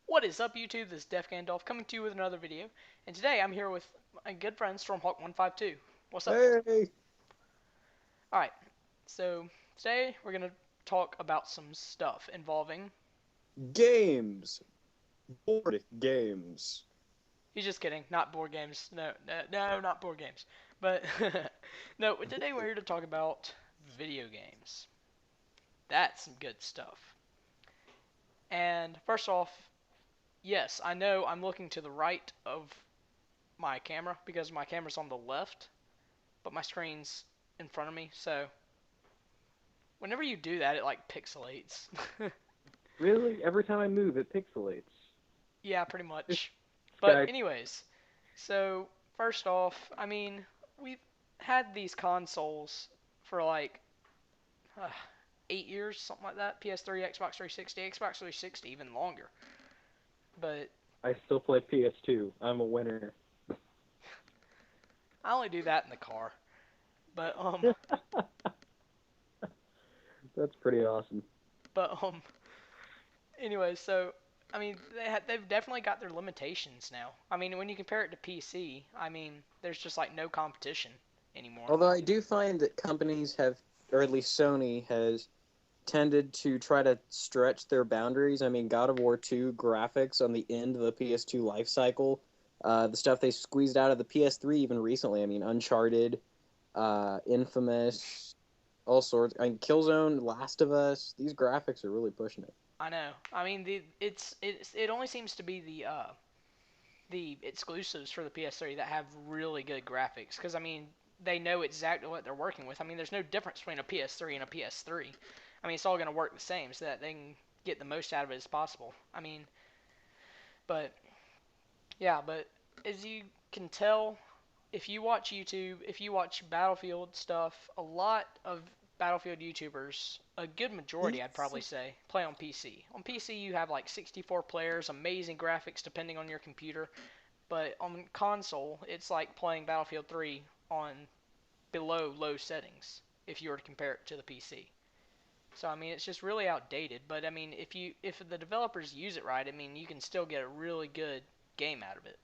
What is up, YouTube? This is DeFGandolf coming to you with another video, and today I'm here with my good friend DeFstormhawk152. What's up? Hey, Alright, so today we're going to talk about some stuff involving. games, board games. He's just kidding, not board games. No, not board games. But, no, today we're here to talk about video games. That's some good stuff. And first off, yes, I know I'm looking to the right of my camera because my camera's on the left, but my screen's in front of me, so whenever you do that, it like pixelates. Really? Every time I move, it pixelates. Yeah, pretty This much. But guy. anyways, so first off, I mean, we've had these consoles for like uh, 8 years, something like that. PS3, Xbox 360, Xbox 360 even longer. But I still play PS2. I'm a winner. I only do that in the car. But That's pretty awesome. but anyway, so I mean, they've definitely got their limitations now. I mean, when you compare it to PC, I mean, there's just like no competition anymore. Although I do find that companies have, or at least Sony has, tended to try to stretch their boundaries. I mean, God of War 2 graphics on the end of the PS2 life cycle, the stuff they squeezed out of the PS3 even recently. I mean, Uncharted, Infamous, all sorts. I mean, Killzone, Last of Us. These graphics are really pushing it. I know. I mean, it only seems to be the exclusives for the PS3 that have really good graphics because I mean, they know exactly what they're working with. I mean, there's no difference between a PS3 and a PS3. I mean, it's all going to work the same so that they can get the most out of it as possible. I mean, but yeah, but as you can tell, if you watch YouTube, if you watch Battlefield stuff, a lot of Battlefield YouTubers, a good majority I'd probably say, play on PC. On PC you have like 64 players, amazing graphics depending on your computer, but on console it's like playing Battlefield 3 on below low settings if you were to compare it to the PC. So I mean it's just really outdated, but I mean if the developers use it right, I mean you can still get a really good game out of it.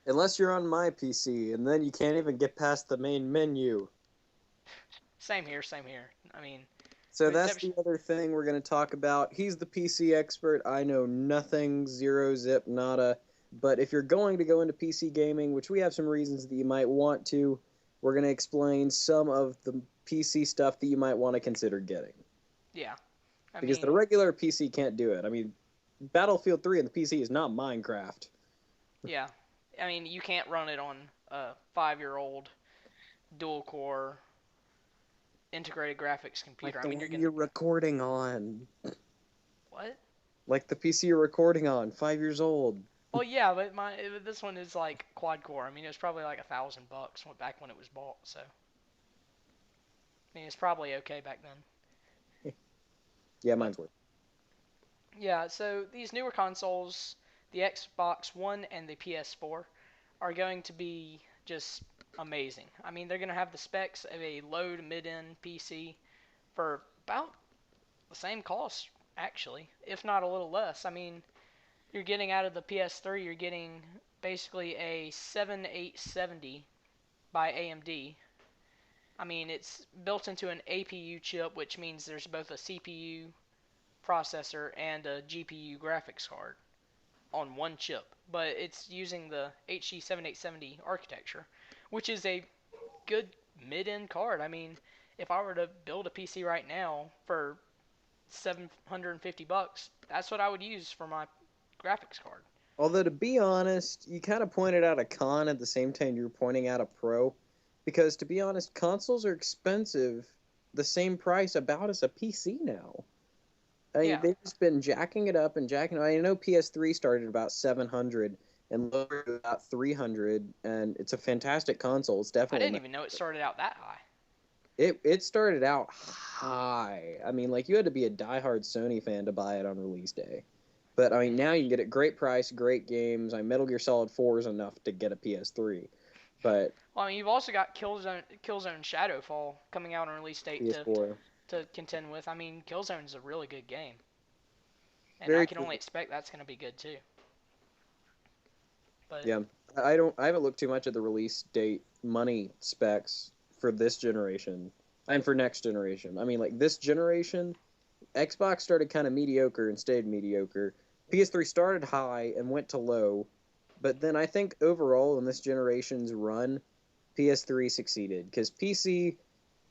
Unless you're on my PC, and then you can't even get past the main menu. Same here, same here. I mean, So with the that's exception. the other thing we're going to talk about. He's the PC expert. I know nothing, zero, zip, nada. But if you're going to go into PC gaming, which we have some reasons that you might want to, we're going to explain some of the PC stuff that you might want to consider getting. Yeah. I Because the mean, regular PC can't do it. I mean, Battlefield 3 on the PC is not Minecraft. yeah. I mean, you can't run it on a 5-year-old dual core integrated graphics computer. Like I the mean, one you're gonna you're recording on. what? Like the PC you're recording on, 5 years old. Well, yeah, but this one is like quad core. I mean, it was probably like $1,000 back when it was bought. So, I mean, it's probably okay back then. Yeah, But mine's worth. yeah, so these newer consoles, the Xbox One and the PS4, are going to be just amazing. I mean, they're going to have the specs of a low to mid-end PC for about the same cost, actually, if not a little less. I mean, you're getting out of the PS3, you're getting basically a 7870 by AMD. I mean, it's built into an APU chip, which means there's both a CPU processor and a GPU graphics card on one chip, but it's using the HD 7870 architecture, which is a good mid-end card. I mean, if I were to build a PC right now for $750, that's what I would use for my graphics card. Although, to be honest, you kind of pointed out a con at the same time you're pointing out a pro. Because, to be honest, consoles are expensive, the same price about as a PC now. I mean, Yeah, they've just been jacking it up and jacking it up. I know PS3 started at about 700 and lowered to about 300, and it's a fantastic console. It's I definitely didn't not. even know it started out that high. It started out high. I mean, like, you had to be a diehard Sony fan to buy it on release day. But, I mean, now you can get it great price, great games. I mean, Metal Gear Solid 4 is enough to get a PS3. But Well, I mean, you've also got Killzone Shadowfall coming out on release date PS4. to contend with. I mean, Killzone's a really good game. and I Very can true. only expect that's going to be good too. But Yeah, I haven't looked too much at the release date money specs for this generation and for next generation. I mean, like this generation, Xbox started kind of mediocre and stayed mediocre. PS3 started high and went to low, but then I think overall in this generation's run, PS3 succeeded because PC,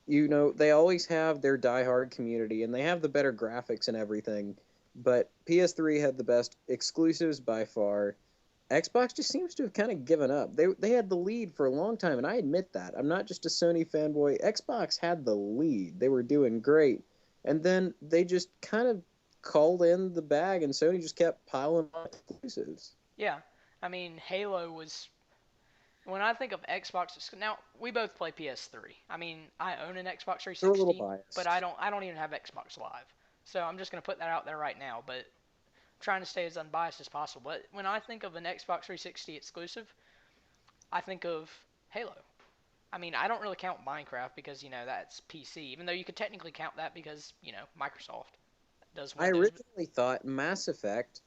they always have their diehard community and they have the better graphics and everything, but PS3 had the best exclusives by far. Xbox just seems to have kind of given up. They had the lead for a long time, and I admit that. I'm not just a Sony fanboy. Xbox had the lead. They were doing great. And then they just kind of called in the bag, and Sony just kept piling on exclusives. yeah, I mean, Halo was. When I think of Xbox, now we both play PS3. I mean, I own an Xbox They're a little 360, but I biased. don't. I don't even have Xbox Live. So I'm just gonna put that out there right now. But I'm trying to stay as unbiased as possible. But when I think of an Xbox 360 exclusive, I think of Halo. I mean, I don't really count Minecraft because that's PC, even though you could technically count that because Microsoft does I Windows. originally thought Mass Effect,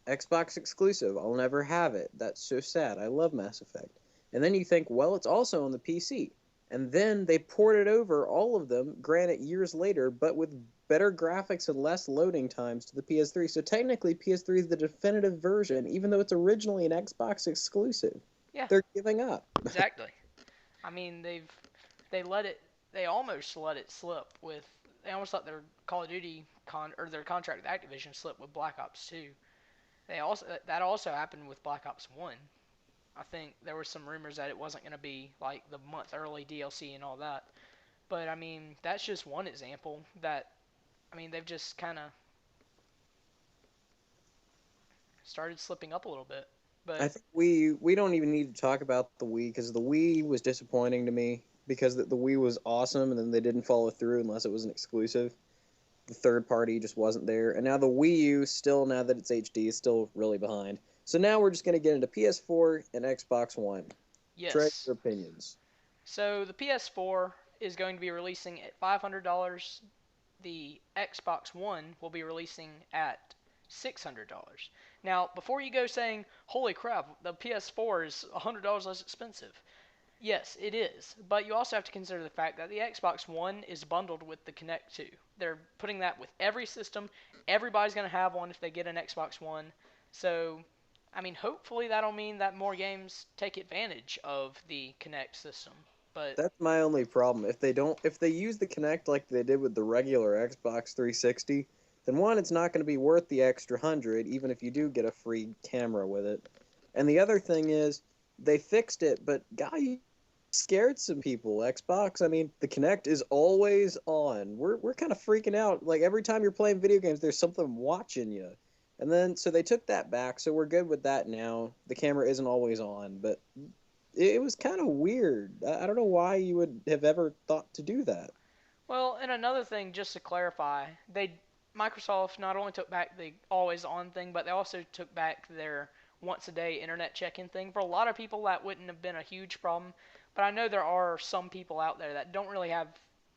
Xbox exclusive. I'll never have it. That's so sad. I love Mass Effect. And then you think, well, it's also on the PC. And then they ported over all of them, granted years later, but with better graphics and less loading times to the PS3. So technically, PS3 is the definitive version, even though it's originally an Xbox exclusive. Yeah, They're giving up. exactly. I mean, they let it they almost let it slip with they almost let their Call of Duty or their contract with Activision slip with Black Ops 2. That also happened with Black Ops 1. I think there were some rumors that it wasn't going to be like the month early DLC and all that. But I mean, that's just one example that I mean, they've just kind of started slipping up a little bit. I But think we don't even need to talk about the Wii because the Wii was disappointing to me because the Wii was awesome and then they didn't follow through unless it was an exclusive. The third party just wasn't there. And now the Wii U, still now that it's HD, is still really behind. So now we're just going to get into PS4 and Xbox One. Trade yes. your opinions. So the PS4 is going to be releasing at $500. The Xbox One will be releasing at $600. Now, before you go saying, holy crap, the PS4 is $100 less expensive. Yes, it is. But you also have to consider the fact that the Xbox One is bundled with the Kinect 2. They're putting that with every system. Everybody's going to have one if they get an Xbox One. So, I mean, hopefully that'll mean that more games take advantage of the Kinect system. But, That's my only problem. If they use the Kinect like they did with the regular Xbox 360, then one, it's not going to be worth the extra 100, even if you do get a free camera with it. And the other thing is, they fixed it, but guy, scared some people. Xbox, I mean, the Kinect is always on. We're kind of freaking out. Like every time you're playing video games, there's something watching you. And then so they took that back, so we're good with that now. The camera isn't always on, but it was kind of weird. I don't know why you would have ever thought to do that. well, and another thing, just to clarify, Microsoft not only took back the always on thing, but they also took back their once a day internet check-in thing. For a lot of people, that wouldn't have been a huge problem, but I know there are some people out there that don't really have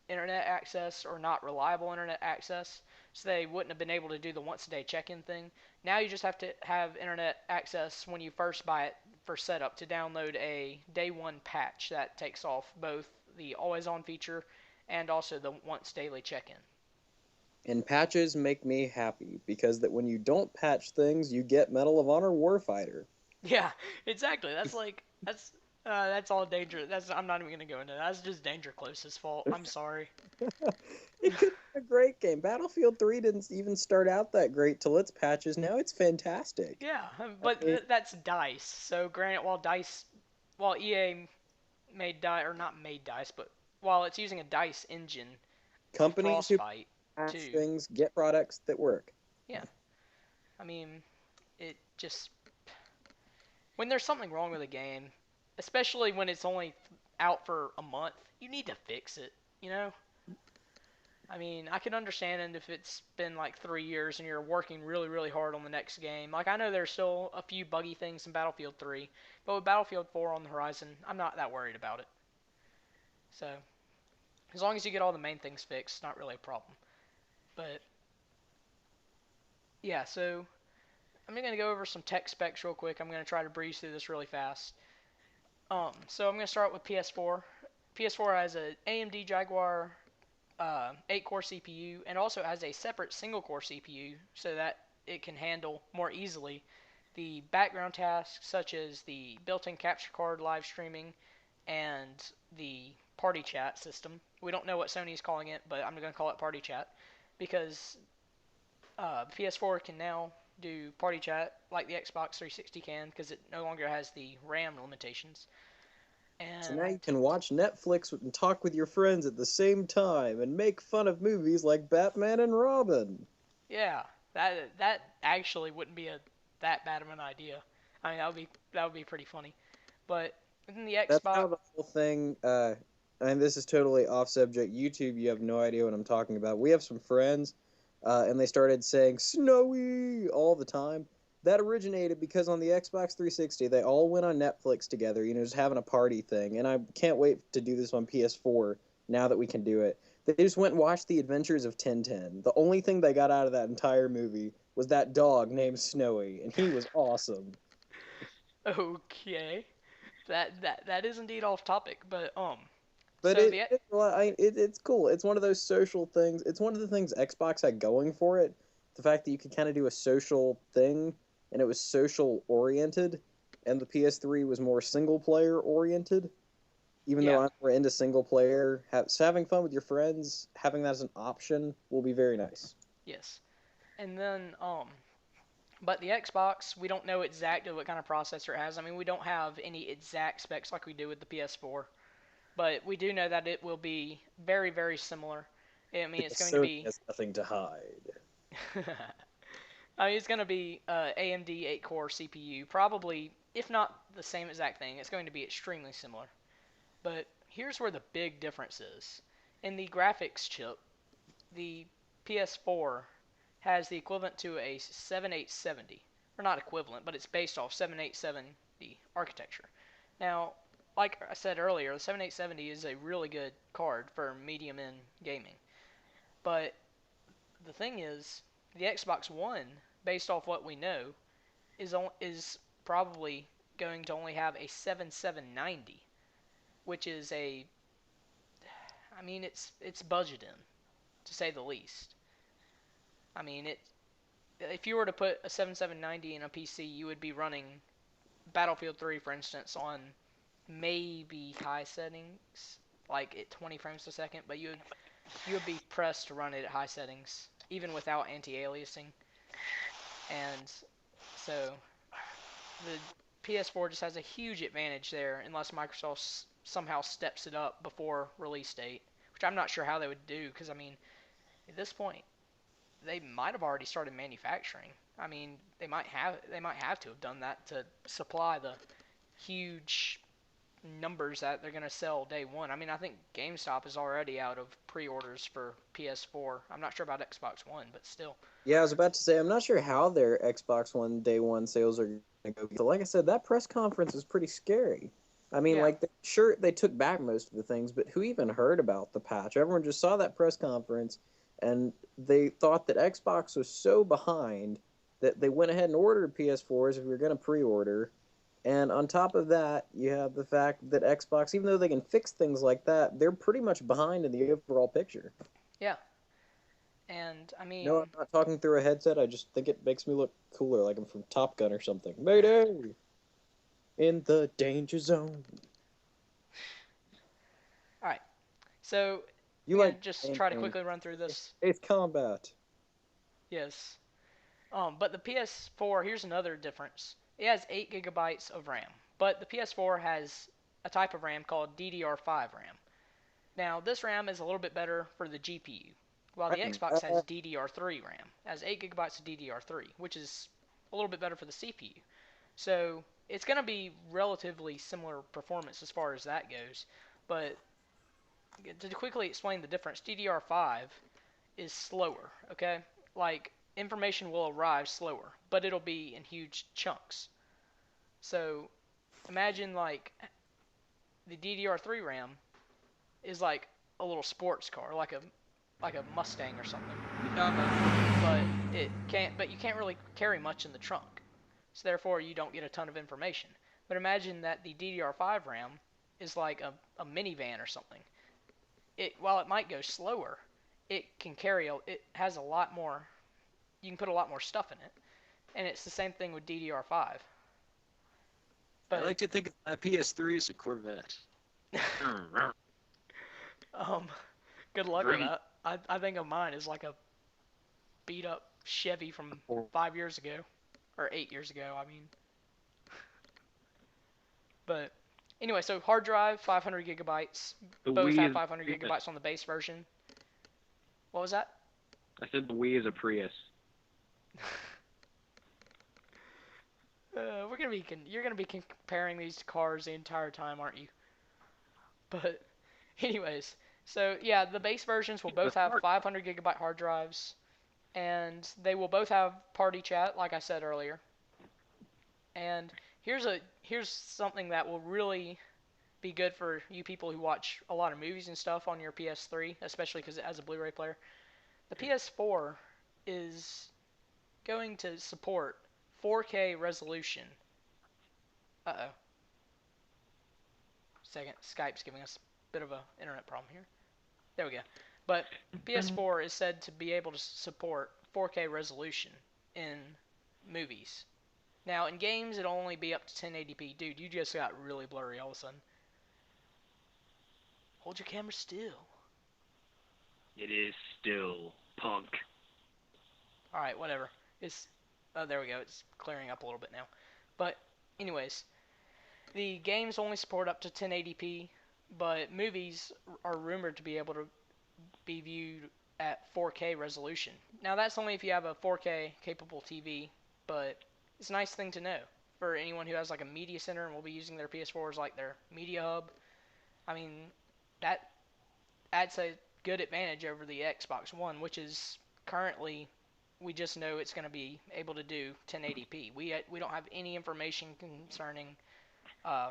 internet access or not reliable internet access, so they wouldn't have been able to do the once a day check-in thing. Now you just have to have internet access when you first buy it for setup to download a day one patch that takes off both the always on feature and also the once daily check-in. And patches make me happy because that when you don't patch things, you get Medal of Honor Warfighter. Yeah, exactly. That's all danger. That's I'm not even gonna go into that. That's just Danger Close's fault. I'm sorry. It could be a great game. Battlefield 3 didn't even start out that great till its patches. Now it's fantastic. Yeah, I but mean, that's Dice. So granted, while EA made Dice or not made Dice, but while it's using a Dice engine with companies who Frostbite patch too. things get products that work. Yeah, I mean, it just when there's something wrong with a game, especially when it's only out for a month, you need to fix it. You know. I mean, I can understand it if it's been like 3 years and you're working really, really hard on the next game. Like, I know there's still a few buggy things in Battlefield 3, but with Battlefield 4 on the horizon, I'm not that worried about it. So, as long as you get all the main things fixed, it's not really a problem. But, yeah, so I'm going to go over some tech specs real quick. I'm going to try to breeze through this really fast. So I'm going to start with PS4. PS4 has a AMD Jaguar 8-core CPU and also has a separate single-core CPU so that it can handle more easily the background tasks such as the built-in capture card live streaming and the party chat system. We don't know what Sony's calling it, but I'm going to call it party chat because PS4 can now do party chat like the Xbox 360 can because it no longer has the RAM limitations. So now And you can watch Netflix and talk with your friends at the same time and make fun of movies like Batman and Robin. yeah, that actually wouldn't be that bad of an idea. I mean, that would be pretty funny. But within the That's Xbox, how the whole thing. And this is totally off subject. YouTube, you have no idea what I'm talking about. We have some friends, and they started saying "snowy" all the time. That originated because on the Xbox 360, they all went on Netflix together. You know, just having a party thing. And I can't wait to do this on PS4 now that we can do it. They just went and watched The Adventures of Tintin. The only thing they got out of that entire movie was that dog named Snowy, and he was awesome. okay, that is indeed off topic, but But so the it's cool. It's one of those social things. It's one of the things Xbox had going for it. The fact that you could kind of do a social thing, and it was social oriented, and the PS3 was more single player oriented. Even yeah, though I'm more into single player, so having fun with your friends, having that as an option will be very nice. yes, and then but the Xbox, we don't know exactly what kind of processor it has. I mean, we don't have any exact specs like we do with the PS4, but we do know that it will be very, very similar. I mean, it's Because going to Sony be, has nothing to hide. I mean, it's going to be AMD 8-core CPU, probably, if not the same exact thing, it's going to be extremely similar. But here's where the big difference is. In the graphics chip, the PS4 has the equivalent to a 7870, or not equivalent, but it's based off 7870 architecture. Now, like I said earlier, the 7870 is a really good card for medium end gaming. But the thing is, the Xbox One, based off what we know, is probably going to only have a 7790, which is I mean, it's budgeting to say the least. I mean, if you were to put a 7790 in a PC, you would be running Battlefield 3, for instance, on maybe high settings, like at 20 frames a second, but you would be pressed to run it at high settings, even without anti-aliasing. And so the PS4 just has a huge advantage there, unless Microsoft somehow steps it up before release date, which I'm not sure how they would do, because I mean, at this point, they might have already started manufacturing. I mean, they might have to have done that to supply the huge numbers that they're going to sell day one. I mean, I think GameStop is already out of pre-orders for PS4. I'm not sure about Xbox One, but still. Yeah, I was about to say I'm not sure how their Xbox One day one sales are going to go. But like I said, that press conference is pretty scary. I mean, Yeah, like, sure, they took back most of the things, but who even heard about the patch? Everyone just saw that press conference, and they thought that Xbox was so behind that they went ahead and ordered PS4s if we were going to pre-order. And on top of that, you have the fact that Xbox, even though they can fix things like that, they're pretty much behind in the overall picture. yeah, and I No, I'm mean, not talking through a headset. I just think it makes me look cooler, like I'm from Top Gun or something. Mayday! In the danger zone. all right. So You I'm gonna like just playing try to games. quickly run through this. It's combat. Yes. But the PS4, here's another difference. It has 8 gigabytes of RAM, but the PS4 has a type of RAM called DDR5 RAM. Now, this RAM is a little bit better for the GPU, while the RAM. Xbox has DDR3 RAM. It has 8 gigabytes of DDR3, which is a little bit better for the CPU. So it's going to be relatively similar performance as far as that goes. But to quickly explain the difference, DDR5 is slower, okay? Like, information will arrive slower, but it'll be in huge chunks. So imagine, like, the DDR3 RAM is like a little sports car, like a Mustang or something. but you can't really carry much in the trunk. So therefore, you don't get a ton of information. But imagine that the DDR5 RAM is like a minivan or something. While it might go slower, it has a lot more. You can put a lot more stuff in it, and it's the same thing with DDR5. I like to think of my PS3 as a Corvette. Good luck with that. I think of mine as like a beat up Chevy from 5 years ago, or 8 years ago. I mean, but anyway, so hard drive 500 gigabytes. Both have 500 gigabytes on the base version. What was that? I said the Wii is a Prius. You're gonna be comparing these cars the entire time, aren't you? But anyways, so yeah, the base versions will both have 500 gigabyte hard drives, and they will both have party chat, like I said earlier. And here's something that will really be good for you people who watch a lot of movies and stuff on your PS3, especially because it has a Blu-ray player. The PS4 is going to support 4K resolution. Uh-oh. Second, Skype's giving us a bit of an internet problem here. There we go. But PS4 is said to be able to support 4K resolution in movies. Now, in games, it'll only be up to 1080p. Dude, you just got really blurry all of a sudden. Hold your camera still. It is still punk. Alright, whatever. Oh, there we go. It's clearing up a little bit now. But, anyways, the games only support up to 1080p, but movies are rumored to be able to be viewed at 4K resolution. Now, that's only if you have a 4K capable TV, but it's a nice thing to know for anyone who has like a media center and will be using their PS4 as like their media hub. I mean, that adds a good advantage over the Xbox One, which is currently, we just know it's going to be able to do 1080p. We don't have any information concerning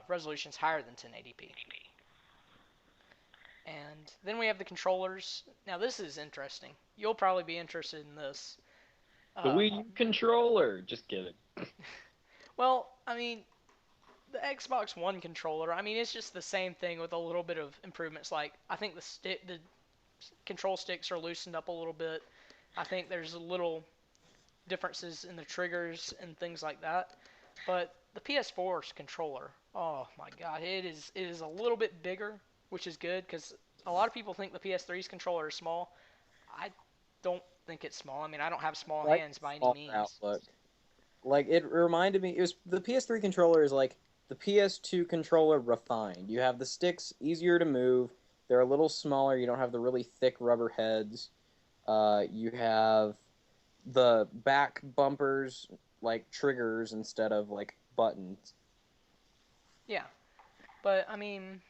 resolutions higher than 1080p. And then we have the controllers. Now this is interesting. You'll probably be interested in this. The Wii U controller. Just kidding. Well, I mean, the Xbox One controller, I mean, it's just the same thing with a little bit of improvements. Like, I think the control sticks are loosened up a little bit. I think there's little differences in the triggers and things like that. But the PS4's controller, oh my god, it is a little bit bigger, which is good because a lot of people think the PS3's controller is small. I don't think it's small. I mean, I don't have small hands by any means. Outlook. Like, it reminded me, the PS3 controller is like the PS2 controller refined. You have the sticks easier to move. They're a little smaller. You don't have the really thick rubber heads. You have the back bumpers like triggers instead of like buttons. Yeah, but I mean,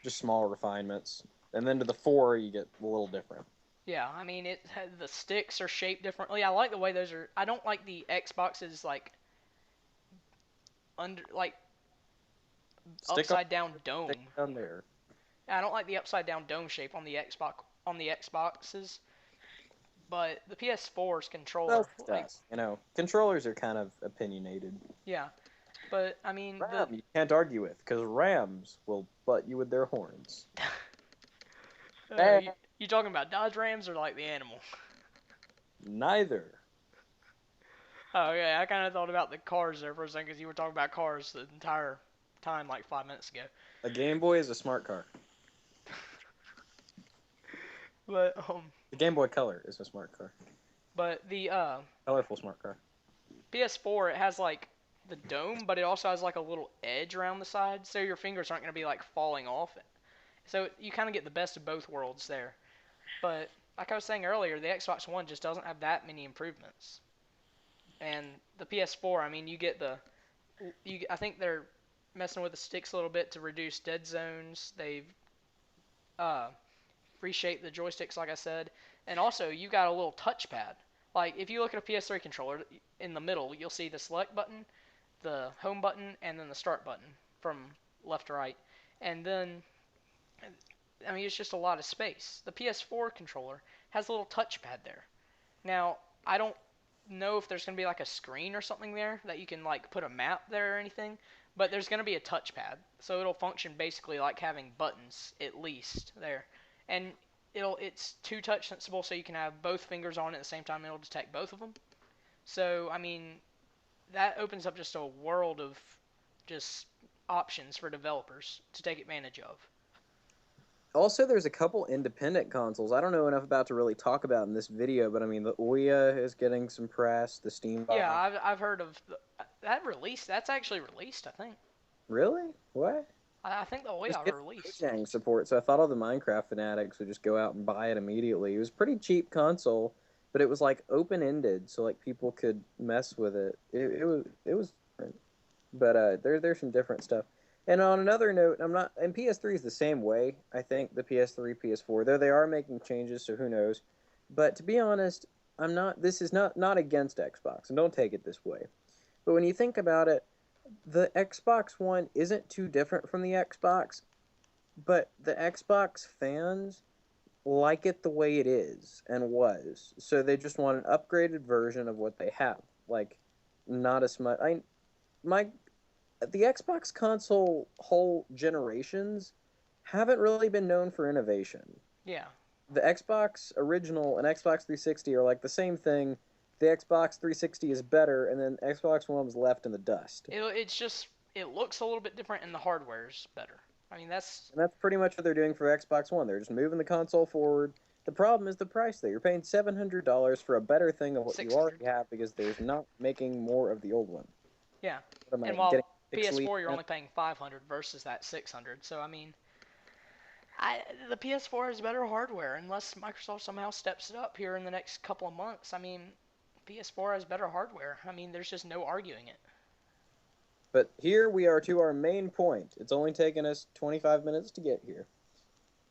just small refinements. And then to the 4, you get a little different. Yeah, I mean, the sticks are shaped differently. I like the way those are. I don't like the Xbox's like upside down dome. Stick down there. I don't like the upside down dome shape on the Xboxes. But the PS4's controller, controllers are kind of opinionated. Yeah, but I mean, you can't argue with because Rams will butt you with their horns. You talking about Dodge Rams or like the animal? Neither. Oh, okay. I kind of thought about the cars there for a second because you were talking about cars the entire time like 5 minutes ago. A Game Boy is a smart car. But the Game Boy Color is a smart car. But the colorful smart car. PS4, it has like the dome, but it also has like a little edge around the side, so your fingers aren't going to be like falling off it. So you kind of get the best of both worlds there. But like I was saying earlier, the Xbox One just doesn't have that many improvements. And the PS4, I mean, I think they're messing with the sticks a little bit to reduce dead zones. They've reshaped the joysticks, like I said. And also, you got a little touchpad. Like, if you look at a PS3 controller, in the middle, you'll see the select button, the home button, and then the start button from left to right. And then, I mean, it's just a lot of space. The PS4 controller has a little touchpad there. Now, I don't know if there's going to be like a screen or something there that you can like put a map there or anything, but there's going to be a touchpad, so it'll function basically like having buttons at least there, and it's two touch sensible, so you can have both fingers on it at the same time, and it'll detect both of them. So I mean, that opens up just a world of just options for developers to take advantage of. Also, there's a couple independent consoles I don't know enough about to really talk about in this video, but I mean, the Ouya is getting some press, the Steam Yeah, Box. I've heard of that release. That's actually released, I think. Really? What? I think the Just Ouya get released. Mojang support, so I thought all the Minecraft fanatics would just go out and buy it immediately. It was a pretty cheap console, but it was like open-ended, so like people could mess with it. It was different. But there's some different stuff. And on another note, I'm not, and PS3 is the same way. I think the PS3, PS4, though they are making changes, so who knows. But to be honest, I'm not. This is not against Xbox, and don't take it this way. But when you think about it, the Xbox One isn't too different from the Xbox, but the Xbox fans like it the way it is and was. So they just want an upgraded version of what they have. Like, not as much. My the Xbox console whole generations haven't really been known for innovation. Yeah. The Xbox original and Xbox 360 are like the same thing. The Xbox 360 is better, and then Xbox One was left in the dust. It's just it looks a little bit different, and the hardware's better. I mean, And that's pretty much what they're doing for Xbox One. They're just moving the console forward. The problem is the price, though. You're paying $700 for a better thing of what you 600. already have because there's not making more of the old one. Yeah. What am I And while getting PS4 you're only paying 500 versus that 600. So I mean, the PS4 has better hardware unless Microsoft somehow steps it up here in the next couple of months. I mean, PS4 has better hardware. I mean, there's just no arguing it. But here we are to our main point. It's only taken us 25 minutes to get here.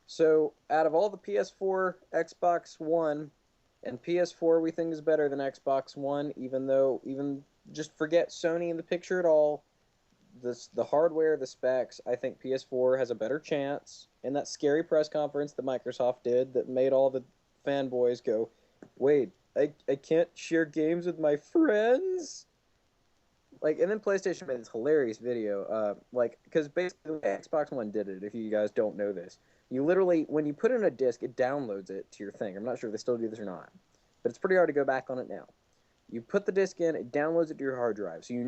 So, out of all the PS4, Xbox One, and PS4 we think is better than Xbox One, even just forget Sony in the picture at all. The hardware, the specs, I think PS4 has a better chance. And that scary press conference that Microsoft did that made all the fanboys go, wait, I can't share games with my friends? Like, and then PlayStation made this hilarious video, because basically Xbox One did it, if you guys don't know this. You literally, when you put in a disc, it downloads it to your thing. I'm not sure if they still do this or not, but it's pretty hard to go back on it now. You put the disc in, it downloads it to your hard drive, so it's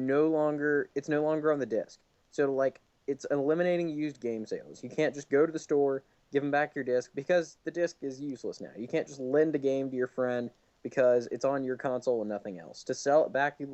no longer on the disc. So, like, it's eliminating used game sales. You can't just go to the store, give them back your disc, because the disc is useless now. You can't just lend a game to your friend because it's on your console and nothing else. To sell it back, you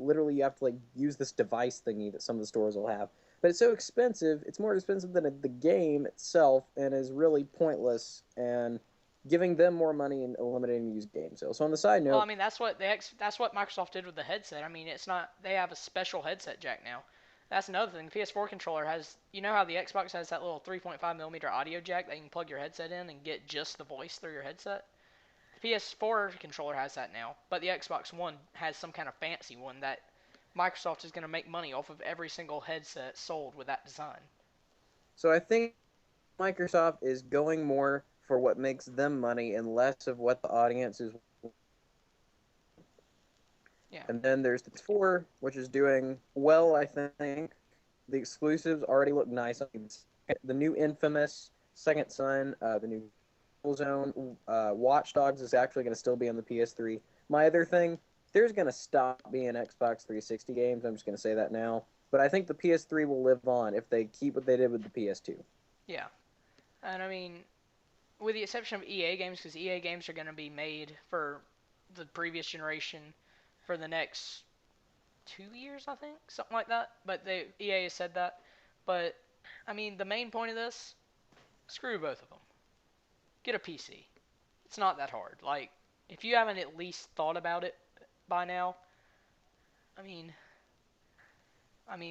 have to like use this device thingy that some of the stores will have. But it's so expensive, it's more expensive than the game itself, and is really pointless and giving them more money and eliminating used game sales. So on the side note, Well, I mean, that's what Microsoft did with the headset. I mean, it's not they have a special headset jack now. That's another thing. The PS4 controller has, you know how the Xbox has that little 3.5 millimeter audio jack that you can plug your headset in and get just the voice through your headset? The PS4 controller has that now, but the Xbox One has some kind of fancy one that Microsoft is going to make money off of every single headset sold with that design. so I think Microsoft is going more for what makes them money and less of what the audience is. Yeah. And then there's the 4, which is doing well, I think. The exclusives already look nice. The new Infamous, Second Son, the new Zone, Watch Dogs is actually going to still be on the PS3. My other thing, there's going to stop being Xbox 360 games. I'm just going to say that now. But I think the PS3 will live on if they keep what they did with the PS2. Yeah. And I mean, with the exception of EA games, because EA games are going to be made for the previous generation for the next 2 years, I think, something like that. But EA has said that. But I mean, the main point of this, screw both of them. Get a PC. It's not that hard. Like, if you haven't at least thought about it by now, I mean,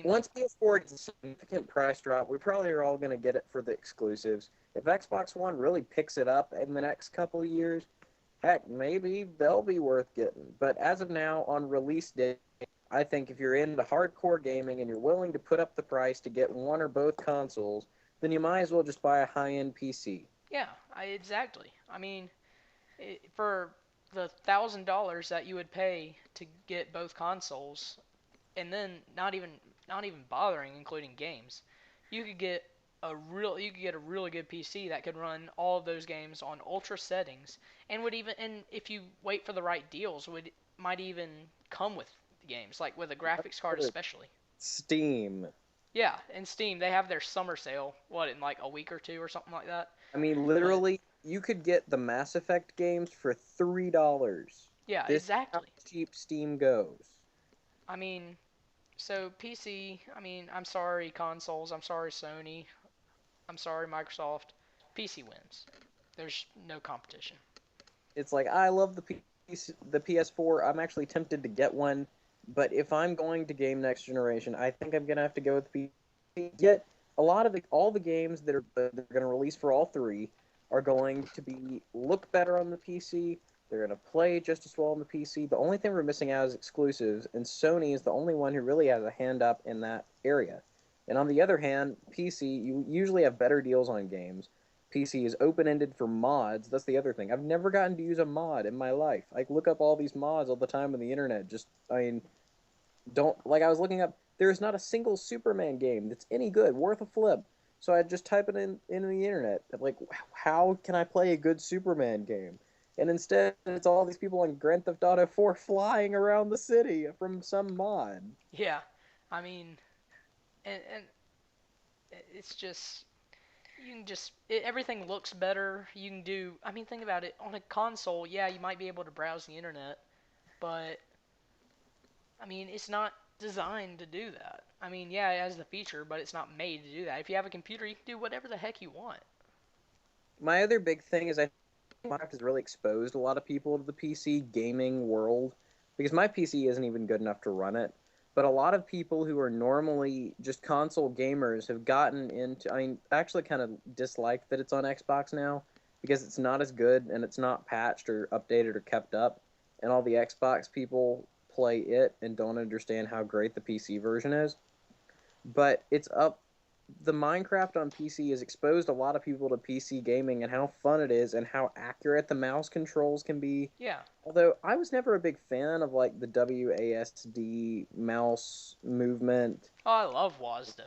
once PS4 gets a significant price drop, we probably are all going to get it for the exclusives. If Xbox One really picks it up in the next couple of years, heck, maybe they'll be worth getting. But as of now, on release day, I think if you're into hardcore gaming and you're willing to put up the price to get one or both consoles, then you might as well just buy a high-end PC. Yeah, exactly. I mean, for the $1,000 that you would pay to get both consoles, and then not even bothering including games, you could get a really good PC that could run all of those games on ultra settings, and if you wait for the right deals, might even come with games, like with a graphics card especially. Steam. Yeah, and Steam, they have their summer sale, in like a week or two or something like that. I mean, But literally, you could get the Mass Effect games for $3. yeah, This is how exactly. cheap Steam goes. I mean, so PC, I mean, I'm sorry consoles, I'm sorry Sony, I'm sorry Microsoft. PC wins. There's no competition. It's like I love the PS4. I'm actually tempted to get one, but if I'm going to game next generation, I think I'm gonna have to go with the PC. Yet a lot of all the games that are going to release for all three are going to be look better on the PC. They're going to play just as well on the PC. The only thing we're missing out is exclusives, and Sony is the only one who really has a hand up in that area. And on the other hand, PC, you usually have better deals on games. PC is open-ended for mods. That's the other thing. I've never gotten to use a mod in my life. I look up all these mods all the time on the internet. Don't like I was looking up. There's not a single Superman game that's any good, worth a flip. So I just type it in the internet. Like, how can I play a good Superman game? And instead, it's all these people on Grand Theft Auto 4 flying around the city from some mod. Yeah, I mean, and it's just everything looks better. You can do. I mean, think about it. On a console, yeah, you might be able to browse the internet, but I mean, it's not designed to do that. I mean, yeah, it has the feature, but it's not made to do that. If you have a computer, you can do whatever the heck you want. My other big thing is I think Minecraft has really exposed a lot of people to the PC gaming world because my PC isn't even good enough to run it. But a lot of people who are normally just console gamers have gotten into. I mean, I actually kind of dislike that it's on Xbox now because it's not as good and it's not patched or updated or kept up. And all the Xbox people play it and don't understand how great the PC version is. But it's up. The Minecraft on PC has exposed a lot of people to PC gaming and how fun it is and how accurate the mouse controls can be. Yeah. Although I was never a big fan of like the WASD mouse movement, Oh, I love WASD.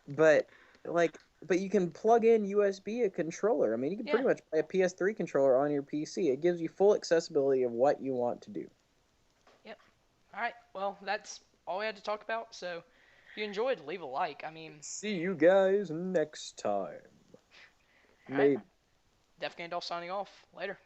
but like but you can plug in USB a controller. I mean, you can pretty Yeah. much play a PS3 controller on your PC. It gives you full accessibility of what you want to do. Yep. All right. Well, that's all we had to talk about. So, if you enjoyed, leave a like. I mean, See you guys next time. all right. Maybe. DeFGandolf signing off. Later.